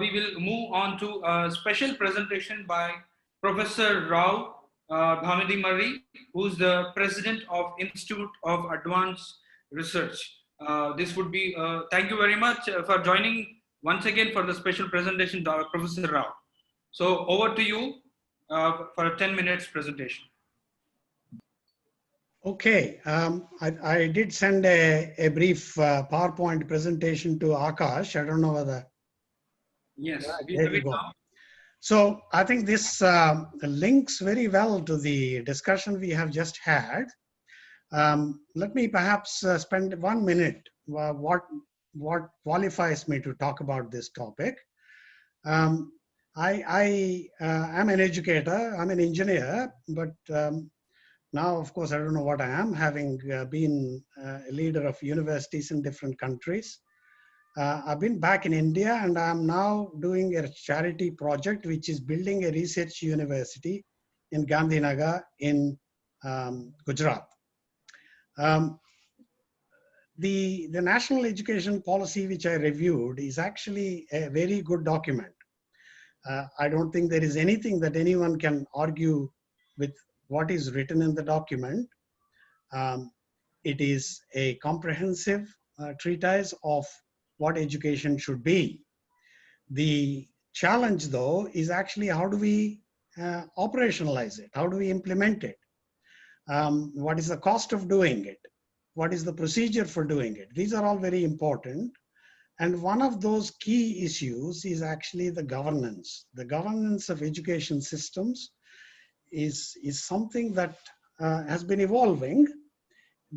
We will move on to a special presentation by Professor Rao Bhamidimarri, who is the President of Institute of Advanced Research. This would be, thank you very much for joining once again for the special presentation, Professor Rao. So over to you for a 10 minutes presentation. Okay, I did send a brief PowerPoint presentation to Akash. I don't know whether. Yes, there you go. So I think this links very well to the discussion we have just had. Let me perhaps spend 1 minute what qualifies me to talk about this topic. I am an educator, I'm an engineer, but now, of course, I don't know what I am, having been a leader of universities in different countries. I've been back in India, and I'm now doing a charity project, which is building a research university in Gandhinagar in Gujarat. The national education policy, which I reviewed, is actually a very good document. I don't think there is anything that anyone can argue with what is written in the document. It is a comprehensive treatise of what education should be. The challenge, though, is actually how do we operationalize it? How do we implement it? What is the cost of doing it? What is the procedure for doing it? These are all very important. And one of those key issues is actually the governance. The governance of education systems is something that has been evolving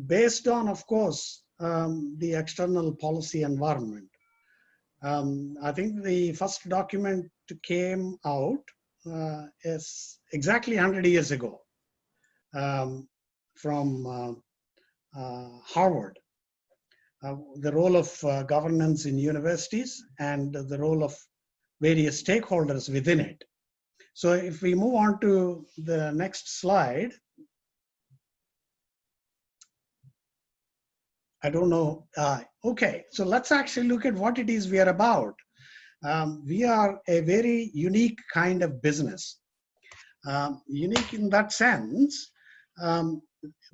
based on, of course, the external policy environment. I think the first document came out is exactly 100 years ago from Harvard. The role of governance in universities and the role of various stakeholders within it. So if we move on to the next slide, I don't know. Okay, so let's actually look at what it is we are about. We are a very unique kind of business. Unique in that sense,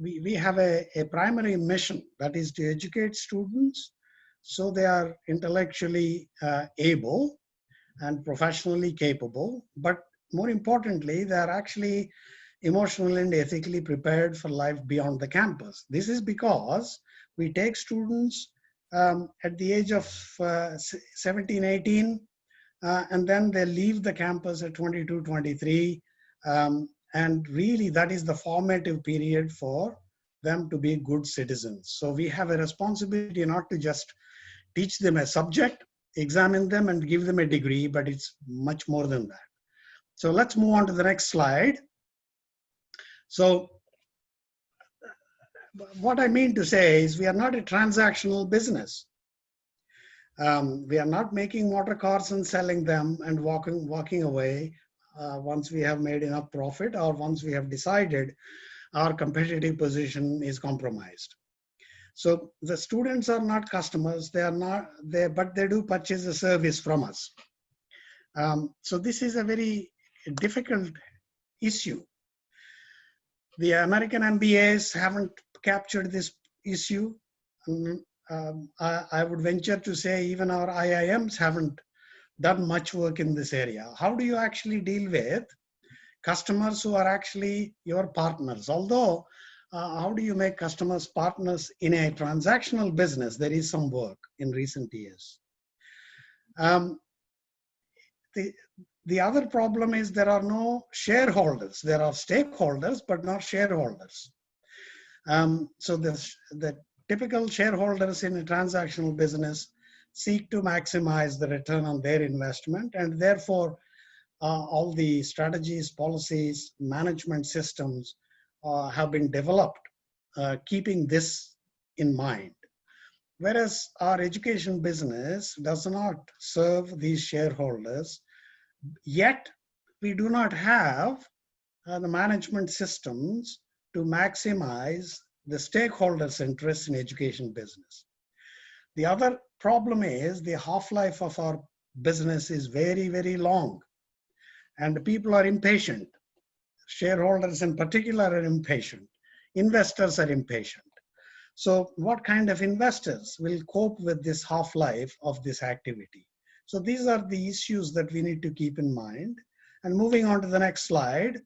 we have a primary mission, that is to educate students so they are intellectually able and professionally capable, but more importantly, they are actually emotionally and ethically prepared for life beyond the campus. This is because we take students at the age of 17, 18, and then they leave the campus at 22, 23, and really that is the formative period for them to be good citizens. So we have a responsibility not to just teach them a subject, examine them and give them a degree, but it's much more than that. So let's move on to the next slide. So what I mean to say is we are not a transactional business. We are not making motor cars and selling them and walking away once we have made enough profit or once we have decided our competitive position is compromised. So the students are not customers, they are not there, but they do purchase a service from us. So this is a very difficult issue. The American MBAs haven't captured this issue. I would venture to say even our IIMs haven't done much work in this area. How do you actually deal with customers who are actually your partners? Although, how do you make customers partners in a transactional business? There is some work in recent years. The other problem is there are no shareholders. There are stakeholders, but not shareholders. So the typical shareholders in a transactional business seek to maximize the return on their investment, and therefore all the strategies, policies, management systems have been developed keeping this in mind. Whereas our education business does not serve these shareholders, yet we do not have the management systems to maximize the stakeholders' interest in education business. The other problem is the half-life of our business is very, very long, and people are impatient. Shareholders in particular are impatient. Investors are impatient. So what kind of investors will cope with this half-life of this activity? So these are the issues that we need to keep in mind. And moving on to the next slide,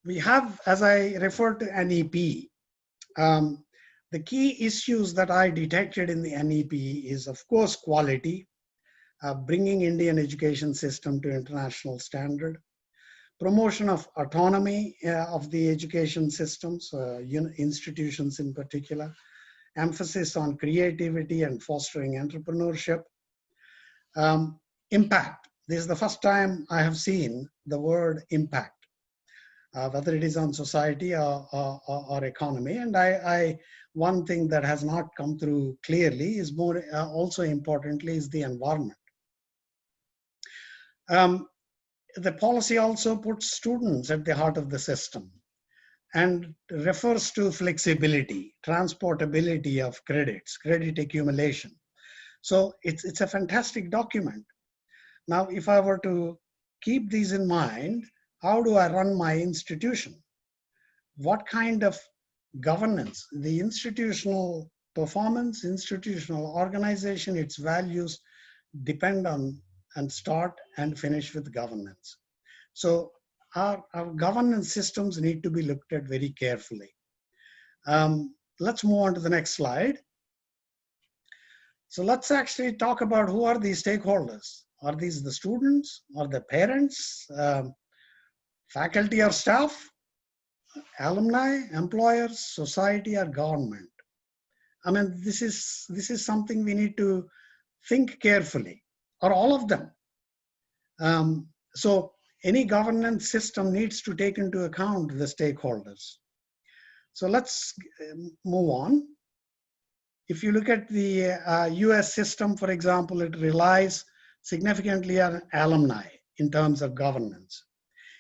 we have, as I referred to NEP, the key issues that I detected in the NEP is, of course, quality, bringing Indian education system to international standard, promotion of autonomy of the education systems, institutions in particular, emphasis on creativity and fostering entrepreneurship. Impact. This is the first time I have seen the word impact, whether it is on society or economy. And one thing that has not come through clearly is more also importantly is the environment. The policy also puts students at the heart of the system and refers to flexibility, transportability of credits, credit accumulation. So it's a fantastic document. Now, if I were to keep these in mind, how do I run my institution? What kind of governance, the institutional performance, institutional organization, its values depend on and start and finish with governance. So our governance systems need to be looked at very carefully. Let's move on to the next slide. So let's actually talk about who are these stakeholders. Are these the students or the parents, faculty or staff, alumni, employers, society or government? I mean, this is something we need to think carefully, or all of them. So any governance system needs to take into account the stakeholders. So let's move on. If you look at the US system, for example, it relies significantly on alumni in terms of governance.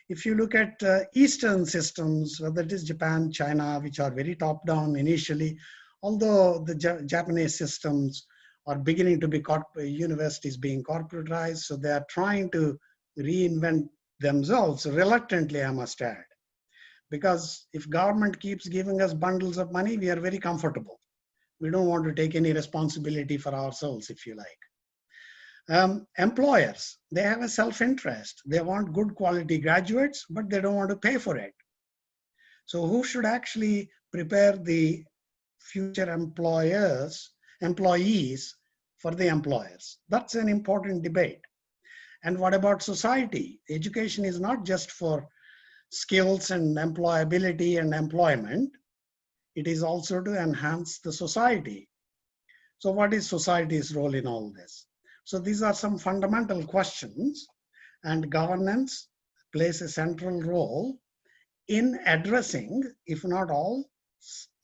If you look at Eastern systems, whether it is Japan, China, which are very top-down initially, although the Japanese systems are beginning to be universities being corporatized, so they are trying to reinvent themselves, reluctantly, I must add. Because if government keeps giving us bundles of money, we are very comfortable. We don't want to take any responsibility for ourselves, if you like. Employers, they have a self-interest. They want good quality graduates, but they don't want to pay for it. So who should actually prepare the future employees for the employers? That's an important debate. And what about society? Education is not just for skills and employability and employment. It is also to enhance the society. So what is society's role in all this? So these are some fundamental questions, and governance plays a central role in addressing, if not all,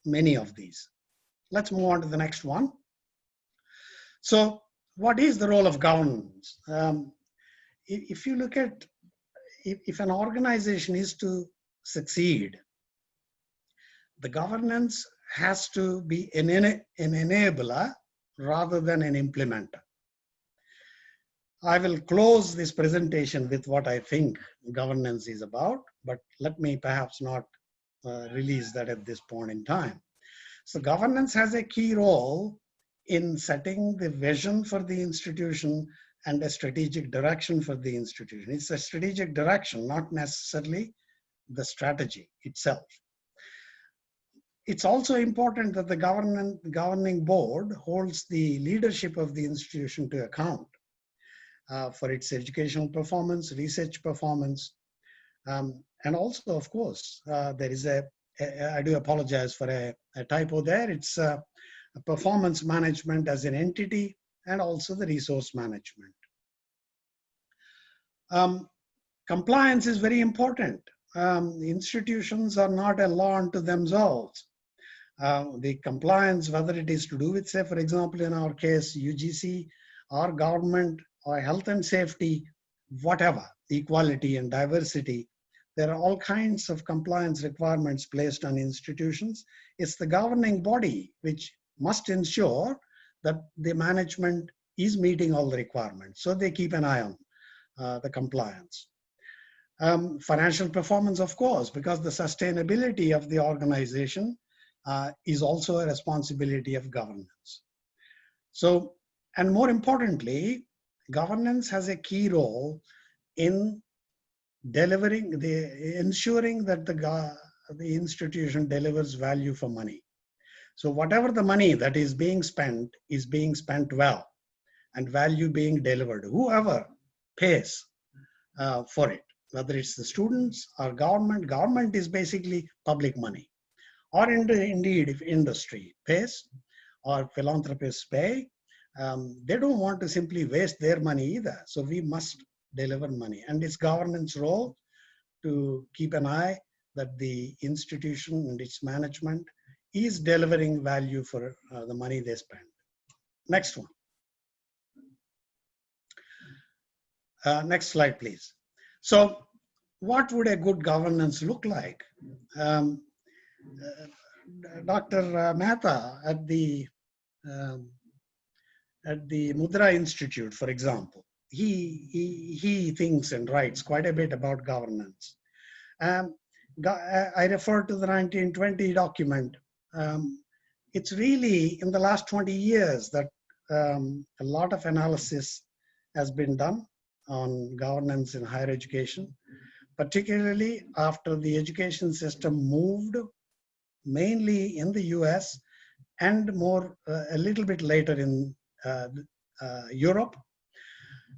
many of these. Let's move on to the next one. So what is the role of governance? If you look at, if an organization is to succeed, the governance has to be an enabler rather than an implementer. I will close this presentation with what I think governance is about, but let me perhaps not release that at this point in time. So governance has a key role in setting the vision for the institution and a strategic direction for the institution. It's a strategic direction, not necessarily the strategy itself. It's also important that the governing board holds the leadership of the institution to account for its educational performance, research performance, and also, of course, there is I do apologize for a typo there. It's a performance management as an entity and also the resource management. Compliance is very important. Institutions are not a law unto themselves. The compliance, whether it is to do with, say, for example, in our case, UGC or government or health and safety, whatever, equality and diversity, there are all kinds of compliance requirements placed on institutions. It's the governing body which must ensure that the management is meeting all the requirements. So they keep an eye on the compliance. Financial performance, of course, because the sustainability of the organization is also a responsibility of governance. So, and more importantly, governance has a key role in ensuring that the institution delivers value for money. So whatever the money that is being spent well, and value being delivered, whoever pays for it, whether it's the students or government is basically public money, or indeed if industry pays or philanthropists pay, they don't want to simply waste their money either. So we must deliver money, and it's government's role to keep an eye that the institution and its management is delivering value for the money they spend. Next one. Next slide, please. So what would a good governance look like? Dr. Mehta at the Mudra Institute, for example, he thinks and writes quite a bit about governance. I refer to the 1920 document. It's really in the last 20 years that a lot of analysis has been done on governance in higher education, particularly after the education system moved mainly in the US and more a little bit later in Europe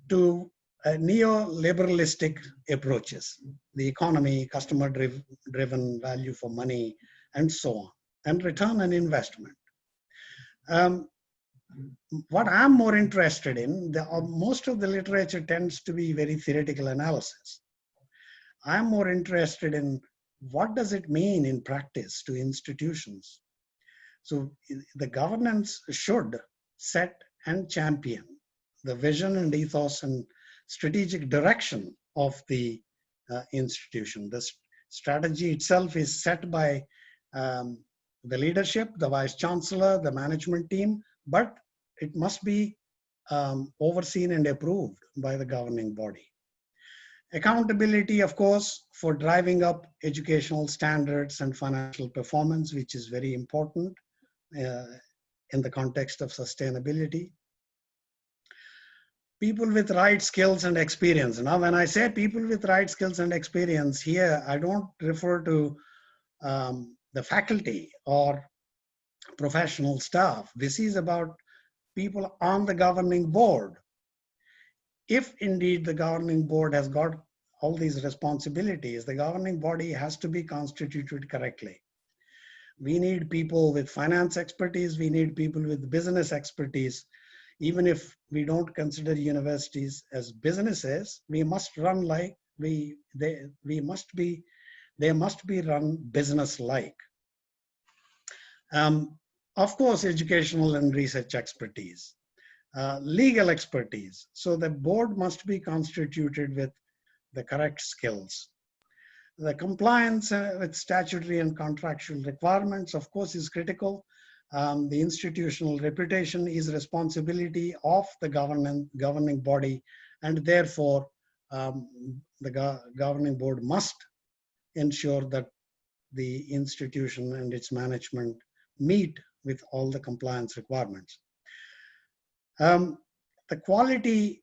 to neoliberalistic approaches, the economy, customer driven, value for money, and so on, and return on investment. What I'm more interested in, most of the literature tends to be very theoretical analysis. I'm more interested in what does it mean in practice to institutions. So the governance should set and champion the vision and ethos and strategic direction of the institution. The strategy itself is set by the leadership, the vice chancellor, the management team, but it must be overseen and approved by the governing body. Accountability, of course, for driving up educational standards and financial performance, which is very important in the context of sustainability. People with right skills and experience. Now, when I say people with right skills and experience here, I don't refer to the faculty or professional staff. This is about people on the governing board. If indeed the governing board has got all these responsibilities, the governing body has to be constituted correctly. We need people with finance expertise. We need people with business expertise. Even if we don't consider universities as businesses, we must run like they must be run business-like. Of course, educational and research expertise, legal expertise. So the board must be constituted with the correct skills. The compliance with statutory and contractual requirements, of course, is critical. The institutional reputation is responsibility of the governing body, and therefore the governing board must ensure that the institution and its management meet with all the compliance requirements. The quality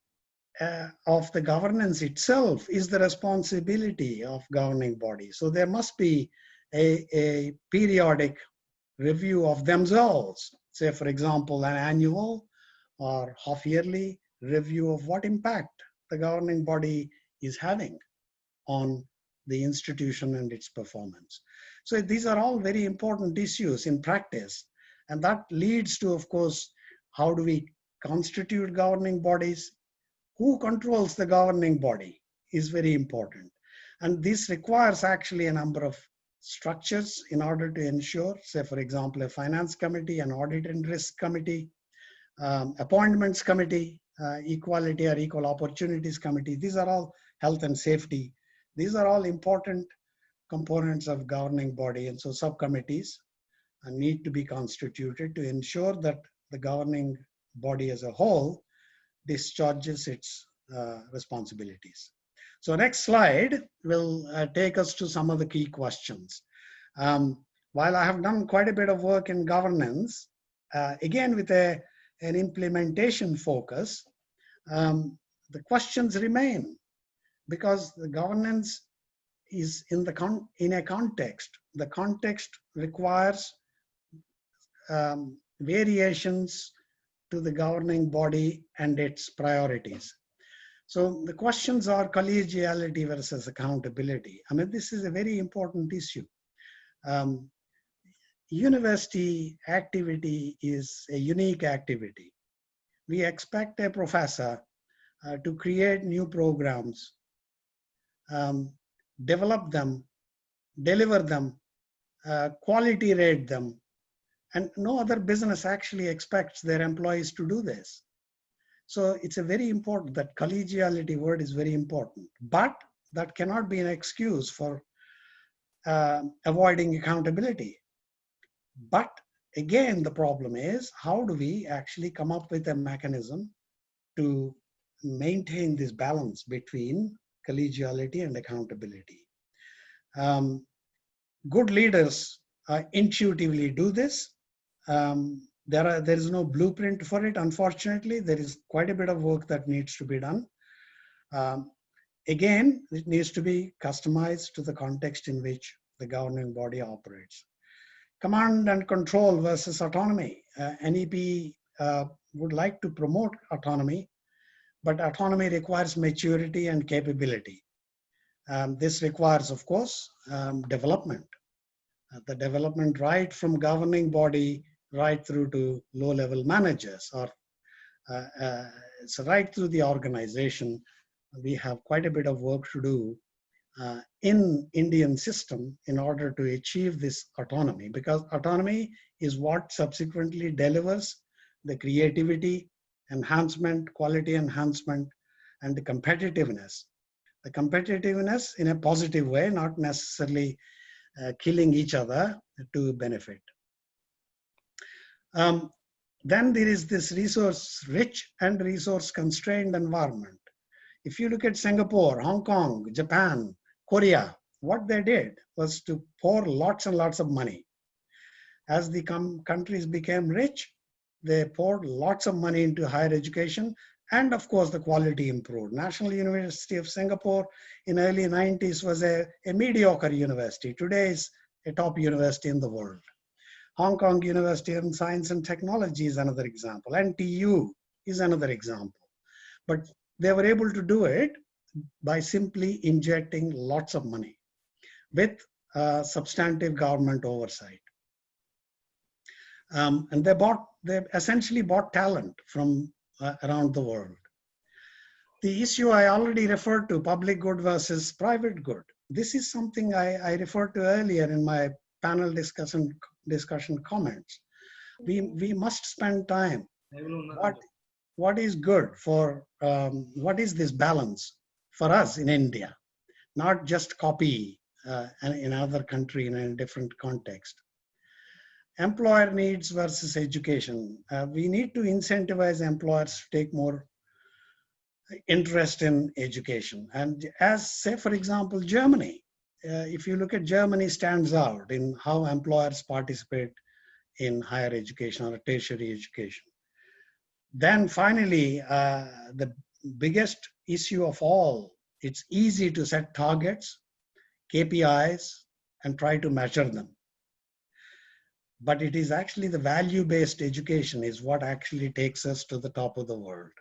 of the governance itself is the responsibility of governing body. So there must be a periodic review of themselves, say for example, an annual or half-yearly review of what impact the governing body is having on the institution and its performance. So these are all very important issues in practice, and that leads to, of course, how do we constitute governing bodies? Who controls the governing body is very important. And this requires actually a number of structures in order to ensure, say for example, a finance committee, an audit and risk committee, appointments committee, equality or equal opportunities committee. These are all health and safety. These are all important components of governing body. And so subcommittees need to be constituted to ensure that the governing body as a whole discharges its responsibilities. So next slide will take us to some of the key questions. While I have done quite a bit of work in governance, again with an implementation focus, the questions remain, because the governance is in a context. The context requires variations to the governing body and its priorities. So the questions are collegiality versus accountability. I mean, this is a very important issue. University activity is a unique activity. We expect a professor to create new programs, develop them, deliver them, quality rate them, and no other business actually expects their employees to do this. So it's a very important, that collegiality word is very important, but that cannot be an excuse for avoiding accountability. But again, the problem is, how do we actually come up with a mechanism to maintain this balance between collegiality and accountability? Good leaders intuitively do this. There is no blueprint for it, unfortunately. There is quite a bit of work that needs to be done. Again, it needs to be customized to the context in which the governing body operates. Command and control versus autonomy. NEP would like to promote autonomy, but autonomy requires maturity and capability. This requires, of course, development. The development right from governing body right through to low-level managers, or so right through the organization. We have quite a bit of work to do in Indian system in order to achieve this autonomy, because autonomy is what subsequently delivers the creativity enhancement, quality enhancement, and the competitiveness. The competitiveness in a positive way, not necessarily killing each other to benefit. Then there is this resource-rich and resource-constrained environment. If you look at Singapore, Hong Kong, Japan, Korea, what they did was to pour lots and lots of money. As the countries became rich, they poured lots of money into higher education, and of course the quality improved. National University of Singapore in early 90s was a mediocre university. Today is a top university in the world. Hong Kong University of Science and Technology is another example. NTU is another example. But they were able to do it by simply injecting lots of money with substantive government oversight. And they essentially bought talent from around the world. The issue I already referred to, public good versus private good. This is something I referred to earlier in my panel discussion comments. We must spend time. What is good for, what is this balance for us in India? Not just copy in another country in a different context. Employer needs versus education. We need to incentivize employers to take more interest in education. And as, say, for example, Germany. If you look at Germany, stands out in how employers participate in higher education or tertiary education. Then finally, the biggest issue of all, it's easy to set targets, KPIs, and try to measure them. But it is actually the value-based education is what actually takes us to the top of the world.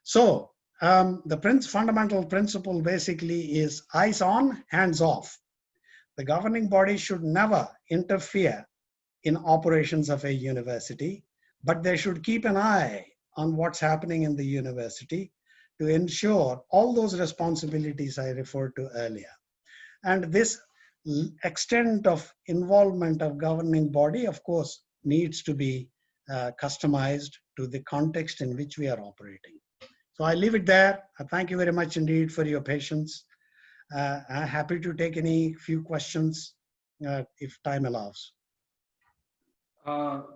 So the fundamental principle basically is eyes on, hands off. The governing body should never interfere in operations of a university, but they should keep an eye on what's happening in the university to ensure all those responsibilities I referred to earlier. And this extent of involvement of governing body, of course, needs to be customized to the context in which we are operating. So I leave it there. Thank you very much indeed for your patience. I'm happy to take any few questions if time allows.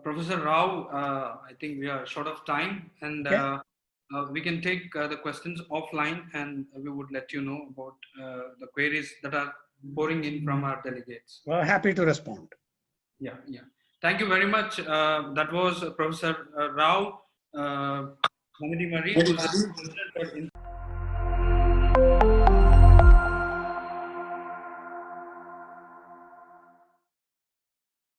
Professor Rao, I think we are short of time, and okay. we can take the questions offline, and we would let you know about the queries that are pouring in from our delegates. Well, happy to respond. Yeah, yeah. Thank you very much. That was Professor Rao Bhamidimarri, who is the president of